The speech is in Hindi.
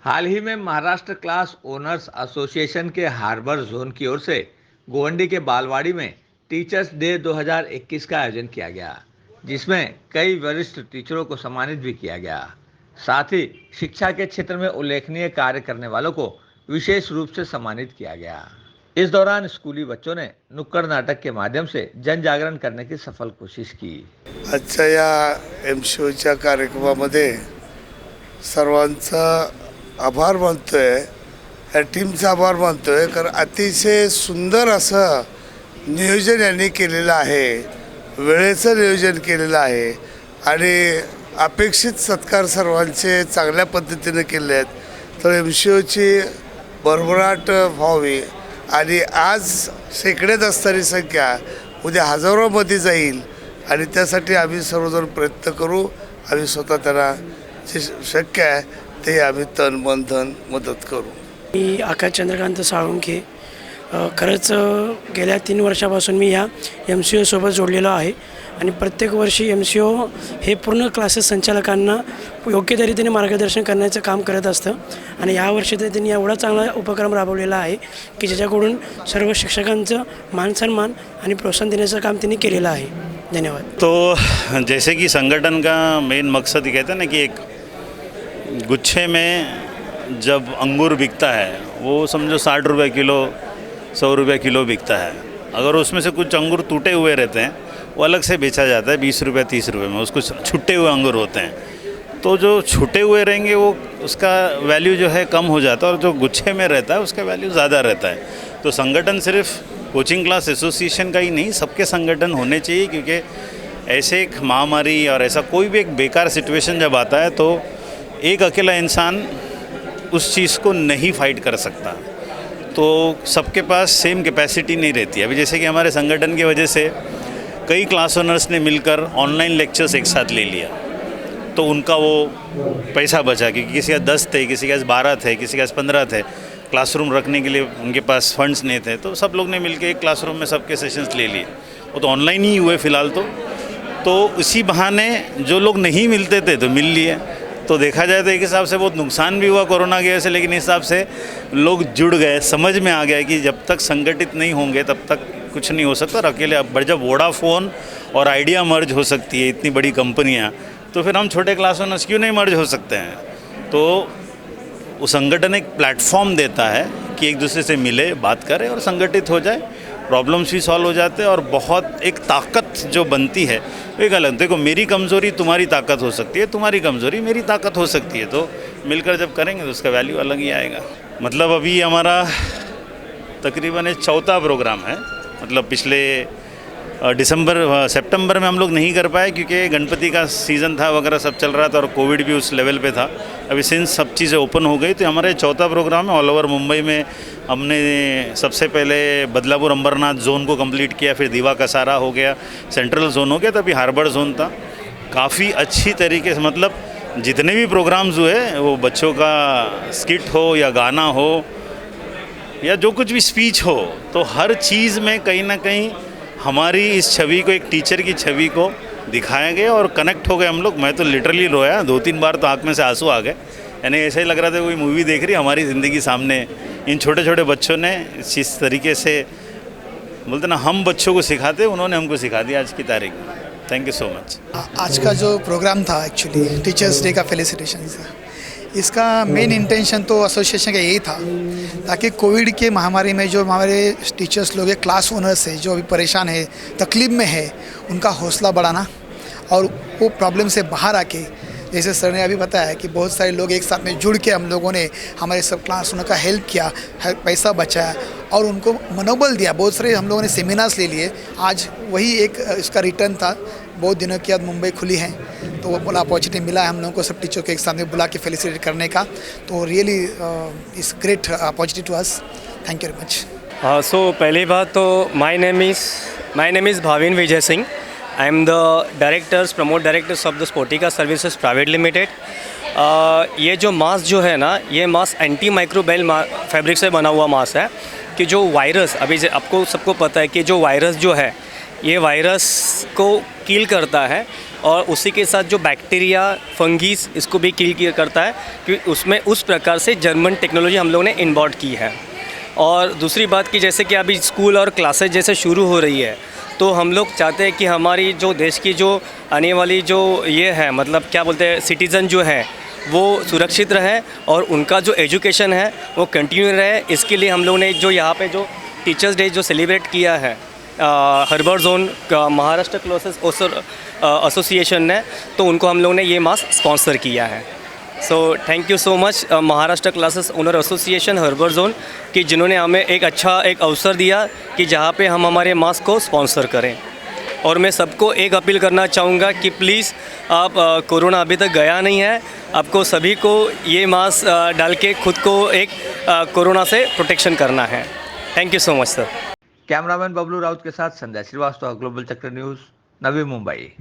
हाल ही में महाराष्ट्र क्लास ओनर्स एसोसिएशन के हार्बर जोन की ओर से गोवंडी के बालवाड़ी में टीचर्स डे 2021 का आयोजन किया गया, जिसमें कई वरिष्ठ टीचरों को सम्मानित भी किया गया। साथ ही शिक्षा के क्षेत्र में उल्लेखनीय कार्य करने वालों को विशेष रूप से सम्मानित किया गया। इस दौरान स्कूली बच्चों ने नुक्कड़ नाटक के माध्यम से जन जागरण करने की सफल कोशिश की। आजच्या या MCOच्या कार्यक्रमामध्ये सर्वांचा आभार मानतोय, या टीमचा आभार मानतोय, कारण अतिशय सुंदर असं नियोजन यांनी केलेलं आहे, वेळेचं नियोजन केलेलं आहे आणि अपेक्षित सत्कार सर्वांचे चांगल्या पद्धतीने केले आहेत. तर MCOची भरभराट व्हावी आणि आज शेकड्यात असणारी संख्या उद्या हजारोमध्ये जाईल आणि त्यासाठी आम्ही सर्वजण प्रयत्न करू. आम्ही स्वतः त्यांना जे शक्य आहे ते आम्ही तन मन धन मदत करू. मी आकाश चंद्रकांत साळुंखे, खरंच गेल्या 3 वर्षापासून मी या MCO सोबत जोडलेलो आहे आणि प्रत्येक वर्षी MCO हे पूर्ण क्लासेस संचालकांना योग्य तऱ्हेने मार्गदर्शन करण्याचं काम करत असतं आणि यावर्षी तर त्यांनी एवढा चांगला उपक्रम राबवलेला आहे की ज्याच्याकडून सर्व शिक्षकांचं मान आणि प्रोत्साहन देण्याचं काम त्यांनी केलेलं आहे. धन्यवाद. तो जैसे कि संगठन का मेन मकसद ये कहते हैं ना कि एक गुच्छे में जब अंगूर बिकता है वो समझो 60 रुपये किलो 100 रुपये किलो बिकता है. अगर उसमें से कुछ अंगूर टूटे हुए रहते हैं वो अलग से बेचा जाता है 20 रुपये 30 रुपये में. उसको छुट्टे हुए अंगूर होते हैं, तो जो छुटे हुए रहेंगे वो उसका वैल्यू जो है कम हो जाता है और जो गुच्छे में रहता है उसका वैल्यू ज़्यादा रहता है. तो संगठन सिर्फ कोचिंग क्लास एसोसिएशन का ही नहीं, सबके संगठन होने चाहिए, क्योंकि ऐसे एक महामारी और ऐसा कोई भी एक बेकार सिचुएशन जब आता है तो एक अकेला इंसान उस चीज़ को नहीं फाइट कर सकता. तो सबके पास सेम कैपेसिटी नहीं रहती है. अभी जैसे कि हमारे संगठन की वजह से कई क्लास ओनर्स ने मिलकर ऑनलाइन लेक्चर्स एक साथ ले लिया, तो उनका वो पैसा बचा, क्योंकि किसी के 10 थे, किसी के 12 थे, किसी के 15 थे. क्लासरूम रखने के लिए उनके पास फंड्स नहीं थे, तो सब लोग ने मिलकर एक क्लासरूम में सबके सेशंस ले लिए. वो तो ऑनलाइन ही हुए फ़िलहाल. तो उसी बहाने जो लोग नहीं मिलते थे तो मिल लिए. तो देखा जाए तो एक हिसाब से बहुत नुकसान भी हुआ कोरोना की वजह से, लेकिन इस हिसाब से लोग जुड़ गए, समझ में आ गया कि जब तक संगठित नहीं होंगे तब तक कुछ नहीं हो सकता. और अकेले अब जब वोडाफोन और आइडिया मर्ज हो सकती है, इतनी बड़ी कंपनियां, तो फिर हम छोटे क्लास ओनर्स क्यों नहीं मर्ज हो सकते हैं. तो वो संगठन एक प्लेटफॉर्म देता है कि एक दूसरे से मिले, बात करें और संगठित हो जाए, प्रॉब्लम्स भी सॉल्व हो जाते हैं और बहुत एक ताकत जो बनती है वो एक अलग. देखो, मेरी कमज़ोरी तुम्हारी ताकत हो सकती है, तुम्हारी कमज़ोरी मेरी ताकत हो सकती है, तो मिलकर जब करेंगे तो उसका वैल्यू अलग ही आएगा. मतलब अभी हमारा तकरीबन 4था प्रोग्राम है. मतलब पिछले सितंबर में हम लोग नहीं कर पाए क्योंकि गणपति का सीज़न था वगैरह सब चल रहा था और कोविड भी उस लेवल पे था. अभी सिंस सब चीज़ें ओपन हो गई तो हमारे 4था प्रोग्राम है. ऑल ओवर मुंबई में हमने सबसे पहले बदलापुर अंबरनाथ जोन को कंप्लीट किया, फिर दीवा कसारा हो गया, सेंट्रल जोन हो गया, तभी हार्बर जोन था. काफ़ी अच्छी तरीके से, मतलब जितने भी प्रोग्राम्स हुए, वो बच्चों का स्किट हो या गाना हो या जो कुछ भी स्पीच हो, तो हर चीज़ में कहीं ना कहीं हमारी इस छवि को, एक टीचर की छवि को दिखाया गया और कनेक्ट हो गए हम लोग. मैं तो लिटरली रोया 2-3 बार, तो आँख में से आंसू आ गए. यानी ऐसा ही लग रहा था कोई मूवी देख रही हमारी ज़िंदगी सामने. इन छोटे छोटे बच्चों ने इस तरीके से, बोलते ना, हम बच्चों को सिखाते, उन्होंने हमको सिखा दिया आज की तारीख में. Thank you so much. आज का जो प्रोग्राम था एक्चुअली टीचर्स डे का फेलिसिटेशन, इसका मेन इंटेंशन तो एसोसिएशन का यही था ताकि कोविड के महामारी में जो हमारे टीचर्स लोग हैं, क्लास ओनर्स हैं, जो अभी परेशान है, तकलीफ में है, उनका हौसला बढ़ाना और वो प्रॉब्लम से बाहर आके, जैसे सर ने अभी बताया कि बहुत सारे लोग एक साथ में जुड़ के हम लोगों ने हमारे सब क्लास ओनर का हेल्प किया, पैसा बचाया और उनको मनोबल दिया. बहुत सारे हम लोगों ने सेमिनार्स ले लिए. आज वही एक इसका रिटर्न था. बहुत दिनों के बाद मुंबई खुली है तो वो बोला अपॉर्चुनिटी मिला है हम लोगों को सब टीचर के एक साथ में बुला के फेलिसिटेट करने का. तो really is great opportunity to us. Thank you very much. So पहली बात तो my name is Bhavin Vijay Singh. I am the promote directors of the Sportika services private limited. ये जो मास्क जो है ना, ये मास्क एंटी माइक्रोबाइल फैब्रिक से बना हुआ मास्क है कि जो वायरस, अभी आपको सबको पता है कि जो वायरस जो है, ये वायरस को किल करता है और उसी के साथ जो बैक्टीरिया फंगीज इसको भी किल करता है, क्योंकि उसमें उस प्रकार से जर्मन टेक्नोलॉजी हम लोगों ने इन्वॉल्व की है। और दूसरी बात कि जैसे कि अभी स्कूल और क्लासेज जैसे शुरू हो रही है, तो हम लोग चाहते हैं कि हमारी जो देश की जो आने वाली जो ये है, मतलब क्या बोलते हैं, सिटीज़न जो है वो सुरक्षित रहे और उनका जो एजुकेशन है वो कंटिन्यू रहे। इसके लिए हम लोगों ने जो यहाँ पे जो टीचर्स डे जो सेलिब्रेट किया है हार्बर जोन का महाराष्ट्र क्लासेस एसोसिएशन ने, तो उनको हम लोगों ने ये मास्क स्पॉन्सर किया है। So thank you so much Maharashtra classes owner association harbour zone कि जिन्होंने हमें एक अवसर दिया कि जहाँ पे हम हमारे मास्क को स्पॉन्सर करें। और मैं सबको एक अपील करना चाहूँगा कि प्लीज़ आप कोरोना अभी तक गया नहीं है, आपको सभी को ये मास्क डाल के खुद को एक कोरोना से प्रोटेक्शन करना है। Thank you so much sir. Cameraman Bablu Raut के साथ संध्या श्रीवास्तव, ग्लोबल चक्र न्यूज़, नवी मुंबई।